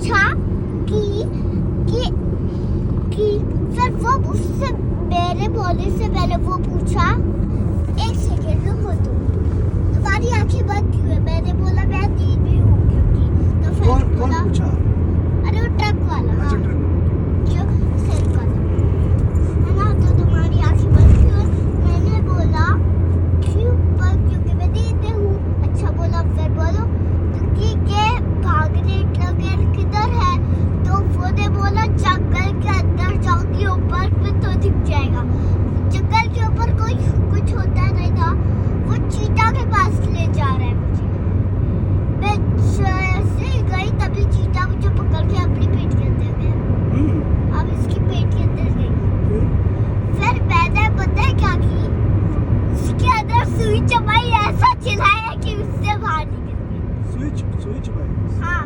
पूछा कि फिर वो उससे मेरे बोलने से पहले वो पूछा, एक सेकेंड रुको तुम, तुम्हारी आंखें बंद क्यों है? मैंने बोला मैं नींद में हूँ क्योंकि। तो फिर कौन बोला, पूछा? अरे वो ट्रक वाला, अच्छा, हाँ, ट्रक। जो सेल वाला है ना। तो तुम्हारी आंखें बंद क्यों है? मैंने बोला क्यों बंद, क्योंकि मैं नींद में हूँ। अच्छा बोला, फिर बोलो क्योंकि के भागने ट्रक किधर है? तो वो ने बोला जंगल के अंदर जाओगी ऊपर पे तो दिख जाएगा। जंगल के ऊपर कोई कुछ होता नहीं था, वो चीता के पास ले जा रहा है मुझे। मैं जैसे ही गई तभी चीता मुझे पकड़ के अपनी पेट के अंदर गया। अब इसकी पेट के अंदर गई। फिर मैंने पता है क्या की, उसके अंदर सुई चबाई, ऐसा चिल्लाया कि उससे बाहर निकल गई। सुई चुपाई। हाँ,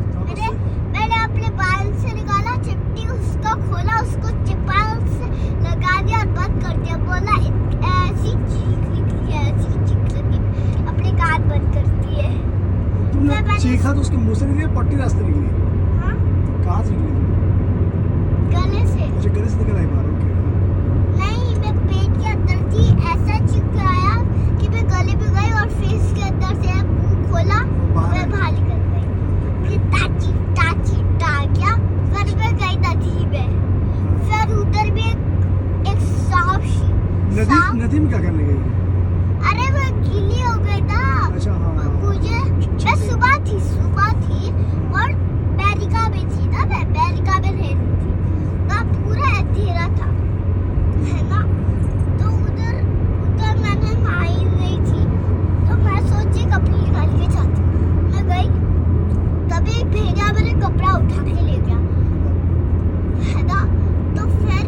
मैंने अपने बाल से निकाला, चिपटी उसको खोला, उसको चिपा से लगा दिया और बंद कर दिया। बोला ऐसी चीख निकली है, ऐसी चीख लगी, अपने कान बंद करती है। तुमने चीखा तो उसके मुंह से निकली, पट्टी रास्ते निकली? हाँ, कहाँ से निकली? गले से अच्छा, गले से निकल आई बाहर। ओके। नहीं, मैं पेट के अंदर थी, ऐसा चिल्लाया कि मैं गले में गई और फेस के अंदर से मुंह खोला, मैं बाहर निकल गई। फिर टाची टाची टा गया। फिर मैं गई नदी में। फिर उधर भी एक सांप नदी में क्या करने गई? अरे वो गीली हो गई ना। अच्छा, हाँ। मुझे मैं सुबह थी और अमेरिका में थी ना, मैं अमेरिका में रह रही थी ना, पूरा अंधेरा था, है ना। तो उधर मैंने नहाई नहीं थी, तो मैं सोची कपड़े निकाल के जाती हूँ। मैं गई, तभी एक भेड़िया मेरे कपड़ा उठा के ले गया, है ना। तो फिर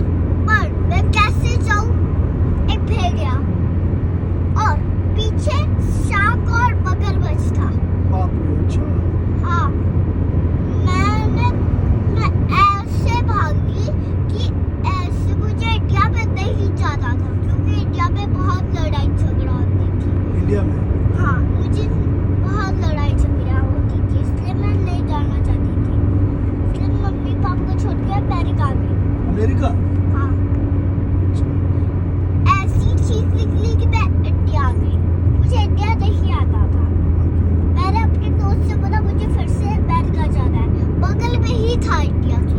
मैं कैसे जाऊँ? एक भेड़िया और पीछे शार्क और मगरमच्छ था। बाप रे, अच्छा। हाँ, मैं ऐसे भागी कि ऐसे मुझे इंडिया में नहीं जाना था, क्योंकि इंडिया में बहुत लड़ाई झगड़ा होती थी। इंडिया में? हाँ, मुझे बहुत लड़ाई झगड़ा होती थी, इसलिए मैं नहीं जाना चाहती थी। इसलिए मम्मी पापा को छोड़ के अमेरिका गई। अमेरिका? हाँ, ऐसी चीज निकली कि मैं इंडिया आ गई। मुझे इंडिया नहीं आता था। मैंने अपने दोस्त से बोला मुझे फिर से अमेरिका जाना है, बगल में ही था इंडिया के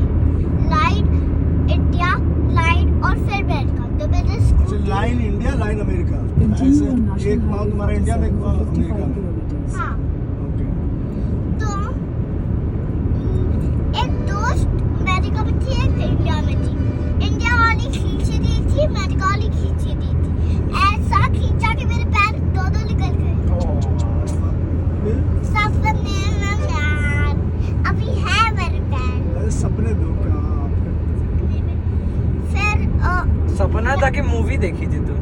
इंडिया लाइन और फिर अमेरिका। तो मैंने अच्छा, लाइन इंडिया, लाइन अमेरिका, ऐसे एक पाँव तुम्हारा इंडिया में, एक पाँव अमेरिका में। हाँ, ओके। तो एक दोस्त अमेरिका में थी, एक इंडिया में थी। इंडिया वाली खींच रही थी, अमेरिका वाली खींच रही थी। ऐसा खींचा कि मेरे पैर दोनों निकल गए। सपने में यार, अभी है मेरे पैर। अरे सपने दो क्या? फिर सपना था कि मूवी देखी थी तुम?